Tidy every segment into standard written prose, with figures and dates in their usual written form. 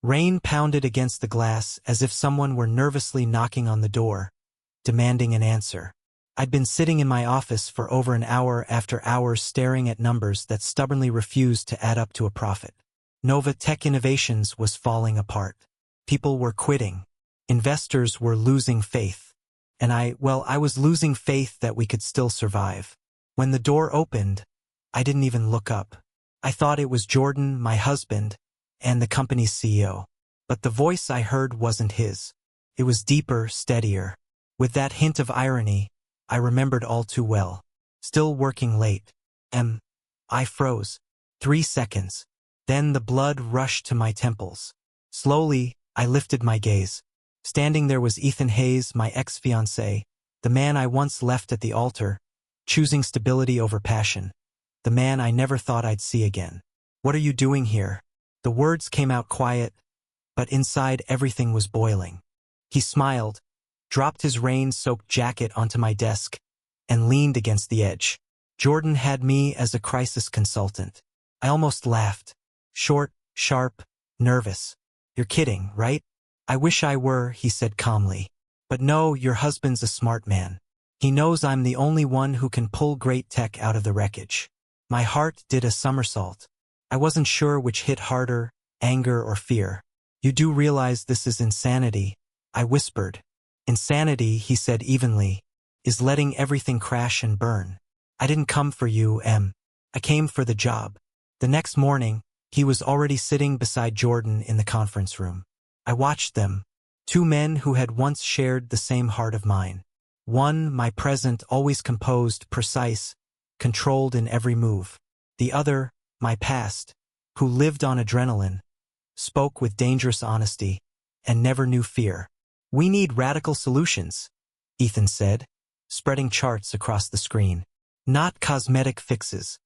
Rain pounded against the glass as if someone were nervously knocking on the door, demanding an answer. I'd been sitting in my office for over an hour after hours staring at numbers that stubbornly refused to add up to a profit. Nova Tech Innovations was falling apart. People were quitting. Investors were losing faith. And I was losing faith that we could still survive. When the door opened, I didn't even look up. I thought it was Jordan, my husband, and the company's CEO. But the voice I heard wasn't his. It was deeper, steadier. With that hint of irony, I remembered all too well. Still working late. I froze. 3 seconds. Then the blood rushed to my temples. Slowly, I lifted my gaze. Standing there was Ethan Hayes, my ex-fiancé, the man I once left at the altar, choosing stability over passion. The man I never thought I'd see again. "What are you doing here?" The words came out quiet, but inside everything was boiling. He smiled, dropped his rain-soaked jacket onto my desk, and leaned against the edge. Jordan had me as a crisis consultant. I almost laughed. Short, sharp, nervous. "You're kidding, right?" "I wish I were," he said calmly. "But no, your husband's a smart man. He knows I'm the only one who can pull great tech out of the wreckage." My heart did a somersault. I wasn't sure which hit harder, anger or fear. "You do realize this is insanity," I whispered. "Insanity," he said evenly, "is letting everything crash and burn. I didn't come for you, Em. I came for the job." The next morning, he was already sitting beside Jordan in the conference room. I watched them, two men who had once shared the same heart of mine. One, my present, always composed, precise, controlled in every move. The other, my past, who lived on adrenaline, spoke with dangerous honesty, and never knew fear. "We need radical solutions," Ethan said, spreading charts across the screen. "Not cosmetic fixes.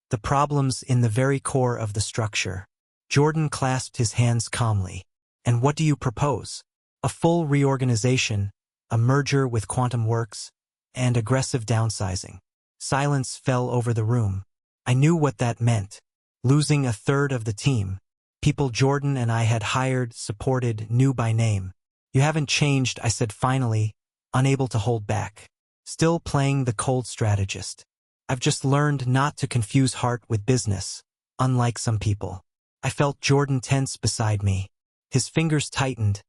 The problem's in the very core of the structure." Jordan clasped his hands calmly. "And what do you propose?" "A full reorganization, a merger with Quantum Works, and aggressive downsizing." Silence fell over the room. I knew what that meant. Losing a third of the team. People Jordan and I had hired, supported, knew by name. "You haven't changed," I said finally, unable to hold back. Still playing the cold strategist. "I've just learned not to confuse heart with business, unlike some people." I felt Jordan tense beside me. His fingers tightened,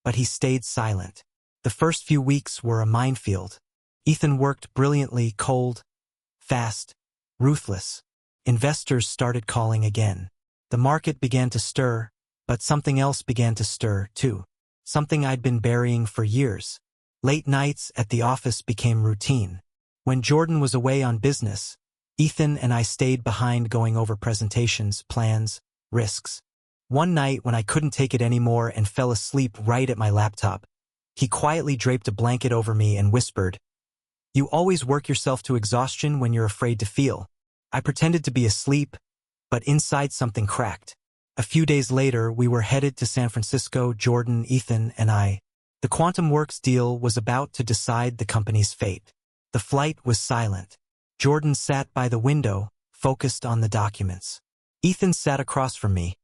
but he stayed silent. The first few weeks were a minefield. Ethan worked brilliantly, cold, fast, ruthless. Investors started calling again. The market began to stir, but something else began to stir, too. Something I'd been burying for years. Late nights at the office became routine. When Jordan was away on business, Ethan and I stayed behind going over presentations, plans, risks. One night when I couldn't take it anymore and fell asleep right at my laptop, he quietly draped a blanket over me and whispered, "You always work yourself to exhaustion when you're afraid to feel." I pretended to be asleep, but inside something cracked. A few days later, we were headed to San Francisco, Jordan, Ethan, and I. The Quantum Works deal was about to decide the company's fate. The flight was silent. Jordan sat by the window, focused on the documents. Ethan sat across from me,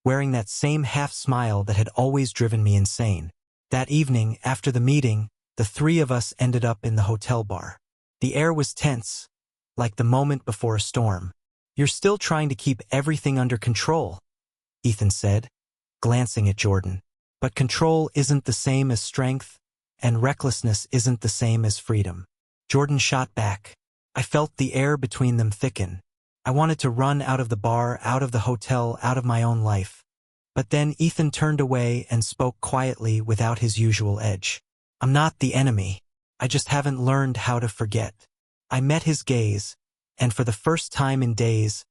wearing that same half-smile that had always driven me insane. That evening, after the meeting, the three of us ended up in the hotel bar. The air was tense, like the moment before a storm. "You're still trying to keep everything under control," Ethan said, glancing at Jordan. "But control isn't the same as strength, and recklessness isn't the same as freedom." Jordan shot back. I felt the air between them thicken. I wanted to run out of the bar, out of the hotel, out of my own life. But then Ethan turned away and spoke quietly without his usual edge. "I'm not the enemy. I just haven't learned how to forget." I met his gaze, and for the first time in days,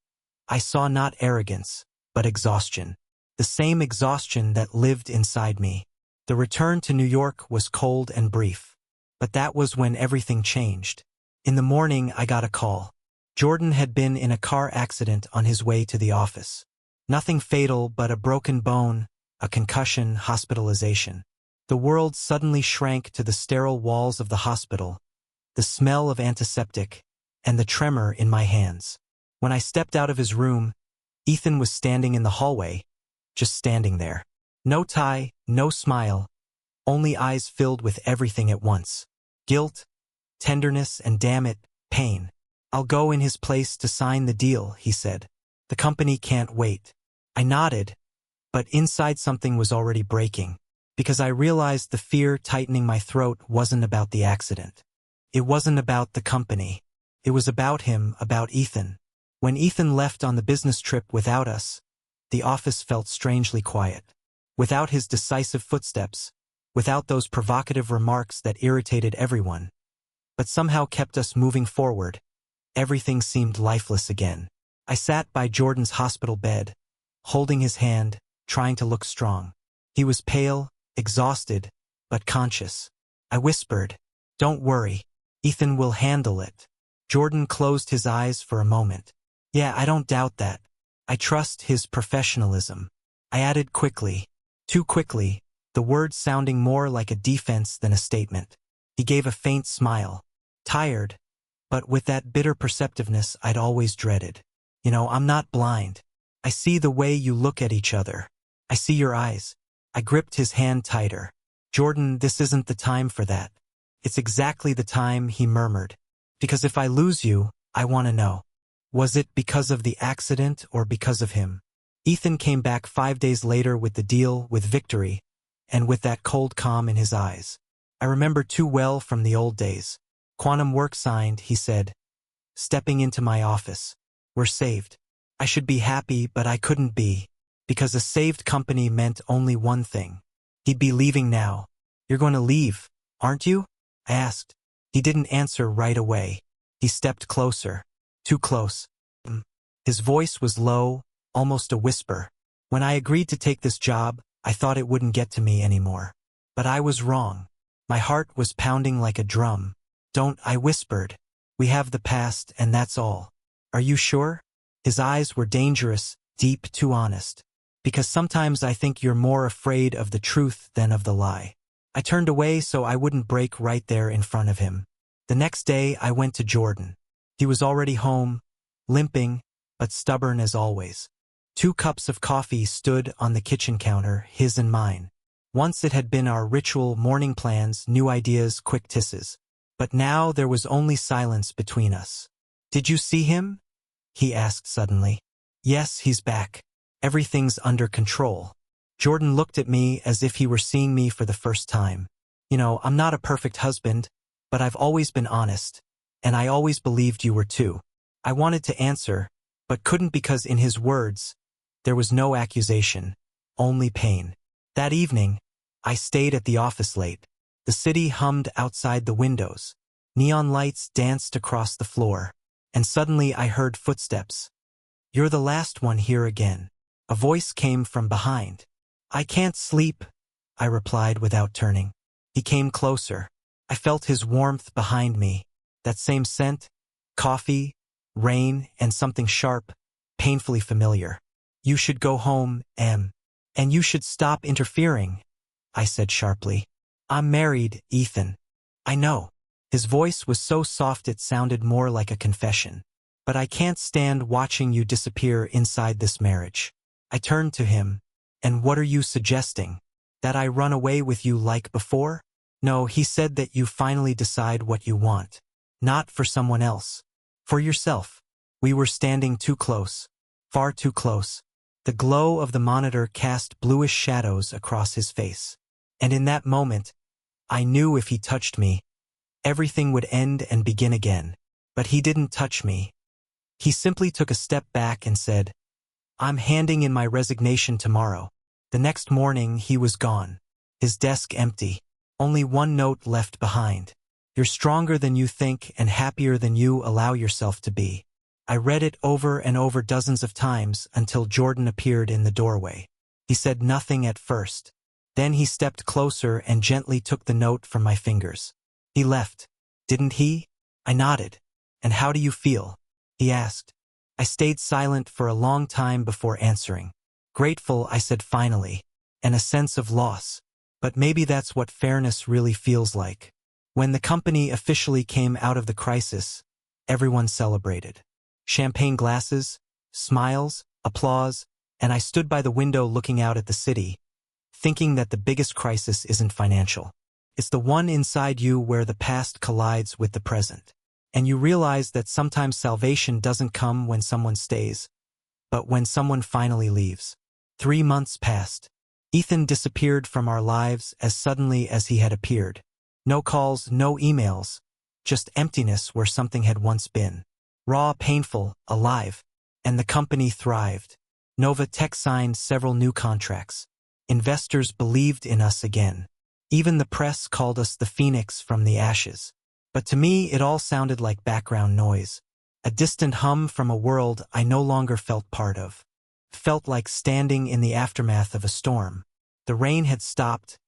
I saw not arrogance, but exhaustion. The same exhaustion that lived inside me. The return to New York was cold and brief. But that was when everything changed. In the morning, I got a call. Jordan had been in a car accident on his way to the office. Nothing fatal, but a broken bone, a concussion, hospitalization. The world suddenly shrank to the sterile walls of the hospital, the smell of antiseptic, and the tremor in my hands. When I stepped out of his room, Ethan was standing in the hallway, just standing there. No tie, no smile, only eyes filled with everything at once. Guilt, tenderness, and damn it, pain. I'll go in his place to sign the deal, he said. The company can't wait. I nodded, but inside something was already breaking, because I realized the fear tightening my throat wasn't about the accident. It wasn't about the company. It was about him, about Ethan. When Ethan left on the business trip without us, the office felt strangely quiet. Without his decisive footsteps, without those provocative remarks that irritated everyone, but somehow kept us moving forward, everything seemed lifeless again. I sat by Jordan's hospital bed, holding his hand, trying to look strong. He was pale, exhausted, but conscious. I whispered, "Don't worry, Ethan will handle it." Jordan closed his eyes for a moment. "Yeah, I don't doubt that. I trust his professionalism." I added quickly, too quickly, the words sounding more like a defense than a statement. He gave a faint smile. Tired, but with that bitter perceptiveness I'd always dreaded. I'm not blind. I see the way you look at each other. I see your eyes. I gripped his hand tighter. "Jordan, this isn't the time for that." "It's exactly the time," he murmured. "Because if I lose you, I want to know. Was it because of the accident or because of him?" Ethan came back 5 days later with the deal, with victory, and with that cold calm in his eyes. I remember too well from the old days. "Quantum work signed," he said, stepping into my office. "We're saved." I should be happy, but I couldn't be, because a saved company meant only one thing. He'd be leaving now. "You're going to leave, aren't you?" I asked. He didn't answer right away. He stepped closer. Too close. His voice was low, almost a whisper. "When I agreed to take this job, I thought it wouldn't get to me anymore. But I was wrong." My heart was pounding like a drum. "Don't," I whispered. "We have the past, and that's all." "Are you sure?" His eyes were dangerous, deep, too honest. "Because sometimes I think you're more afraid of the truth than of the lie." I turned away so I wouldn't break right there in front of him. The next day I went to Jordan. He was already home, limping, but stubborn as always. 2 cups of coffee stood on the kitchen counter, his and mine. Once it had been our ritual, morning plans, new ideas, quick kisses. But now there was only silence between us. "Did you see him?" he asked suddenly. "Yes, he's back. Everything's under control." Jordan looked at me as if he were seeing me for the first time. I'm not a perfect husband, but I've always been honest, and I always believed you were too." I wanted to answer, but couldn't because in his words, there was no accusation, only pain. That evening, I stayed at the office late. The city hummed outside the windows. Neon lights danced across the floor. And suddenly I heard footsteps. "You're the last one here again." A voice came from behind. "I can't sleep," I replied without turning. He came closer. I felt his warmth behind me. That same scent, coffee, rain, and something sharp, painfully familiar. "You should go home, Em. And you should stop interfering," I said sharply. "I'm married, Ethan." "I know." His voice was so soft it sounded more like a confession. "But I can't stand watching you disappear inside this marriage." I turned to him. "And what are you suggesting? That I run away with you like before?" "No," he said, "that you finally decide what you want. Not for someone else. For yourself." We were standing too close. Far too close. The glow of the monitor cast bluish shadows across his face. And in that moment, I knew if he touched me, everything would end and begin again. But he didn't touch me. He simply took a step back and said, "I'm handing in my resignation tomorrow." The next morning he was gone. His desk empty. Only one note left behind. "You're stronger than you think and happier than you allow yourself to be." I read it over and over dozens of times until Jordan appeared in the doorway. He said nothing at first. Then he stepped closer and gently took the note from my fingers. "He left, didn't he?" I nodded. "And how do you feel?" he asked. I stayed silent for a long time before answering. "Grateful," I said finally, "and a sense of loss. But maybe that's what fairness really feels like." When the company officially came out of the crisis, everyone celebrated. Champagne glasses, smiles, applause, and I stood by the window looking out at the city, thinking that the biggest crisis isn't financial. It's the one inside you where the past collides with the present. And you realize that sometimes salvation doesn't come when someone stays, but when someone finally leaves. 3 months passed. Ethan disappeared from our lives as suddenly as he had appeared. No calls, no emails, just emptiness where something had once been. Raw, painful, alive. And the company thrived. Nova Tech signed several new contracts. Investors believed in us again. Even the press called us the phoenix from the ashes. But to me, it all sounded like background noise. A distant hum from a world I no longer felt part of. Felt like standing in the aftermath of a storm. The rain had stopped,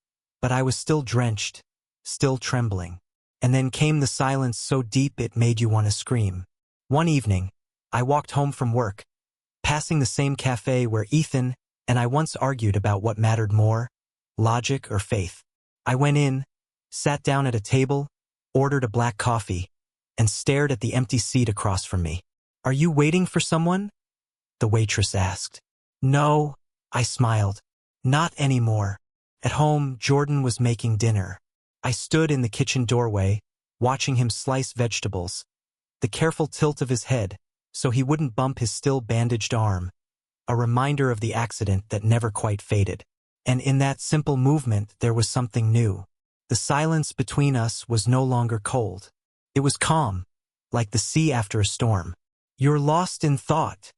but I was still drenched, still trembling. And then came the silence so deep it made you want to scream. One evening, I walked home from work, passing the same cafe where Ethan and I once argued about what mattered more, logic or faith. I went in, sat down at a table, ordered a black coffee, and stared at the empty seat across from me. "Are you waiting for someone?" the waitress asked. "No," I smiled. "Not anymore." At home, Jordan was making dinner. I stood in the kitchen doorway, watching him slice vegetables. The careful tilt of his head, so he wouldn't bump his still bandaged arm, a reminder of the accident that never quite faded. And in that simple movement there was something new. The silence between us was no longer cold. It was calm, like the sea after a storm. "You're lost in thought,"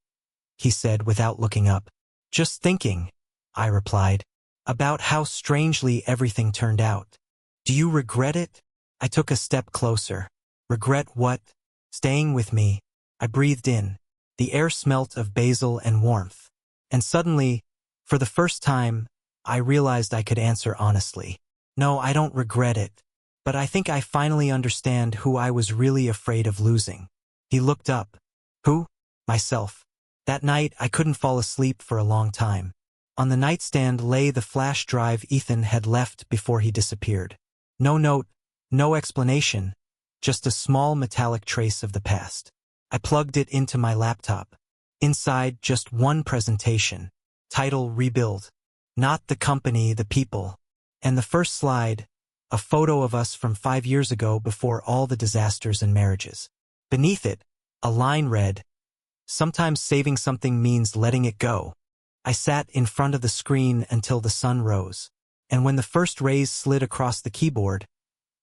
he said without looking up. "Just thinking," I replied, "about how strangely everything turned out. Do you regret it?" I took a step closer. "Regret what?" "Staying with me." I breathed in. The air smelt of basil and warmth. And suddenly, for the first time, I realized I could answer honestly. "No, I don't regret it. But I think I finally understand who I was really afraid of losing." He looked up. "Who?" "Myself." That night, I couldn't fall asleep for a long time. On the nightstand lay the flash drive Ethan had left before he disappeared. No note, no explanation, just a small metallic trace of the past. I plugged it into my laptop. Inside, just one presentation. Title: Rebuild. Not the company, the people. And the first slide, a photo of us from 5 years ago before all the disasters and marriages. Beneath it, a line read, "Sometimes saving something means letting it go." I sat in front of the screen until the sun rose. And when the first rays slid across the keyboard,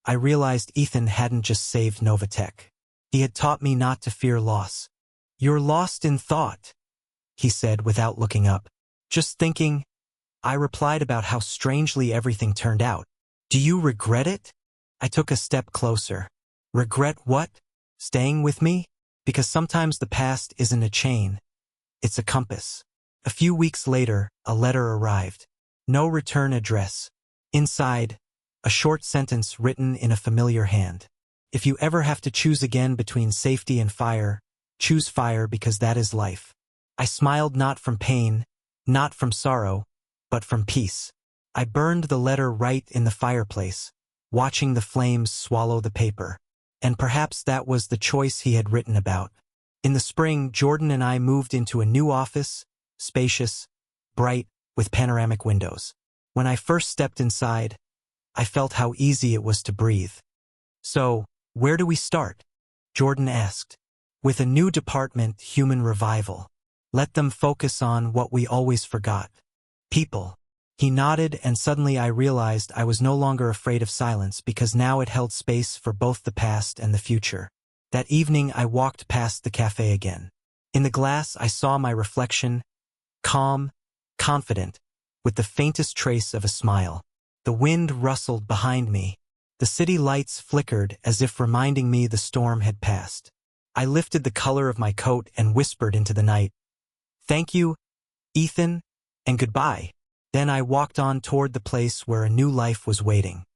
I realized Ethan hadn't just saved Novatech. He had taught me not to fear loss. "You're lost in thought," he said without looking up. "Just thinking," I replied, "about how strangely everything turned out." "Do you regret it?" I took a step closer. "Regret what?" "Staying with me?" Because sometimes the past isn't a chain, it's a compass. A few weeks later, a letter arrived. No return address. Inside, a short sentence written in a familiar hand. "If you ever have to choose again between safety and fire, choose fire because that is life." I smiled, not from pain, not from sorrow, but from peace. I burned the letter right in the fireplace, watching the flames swallow the paper. And perhaps that was the choice he had written about. In the spring, Jordan and I moved into a new office, spacious, bright, with panoramic windows. When I first stepped inside, I felt how easy it was to breathe. "So, where do we start?" Jordan asked. "With a new department, human revival. Let them focus on what we always forgot. People." He nodded, and suddenly I realized I was no longer afraid of silence because now it held space for both the past and the future. That evening I walked past the cafe again. In the glass I saw my reflection, calm, confident, with the faintest trace of a smile. The wind rustled behind me. The city lights flickered as if reminding me the storm had passed. I lifted the collar of my coat and whispered into the night, "Thank you, Ethan, and goodbye." Then I walked on toward the place where a new life was waiting.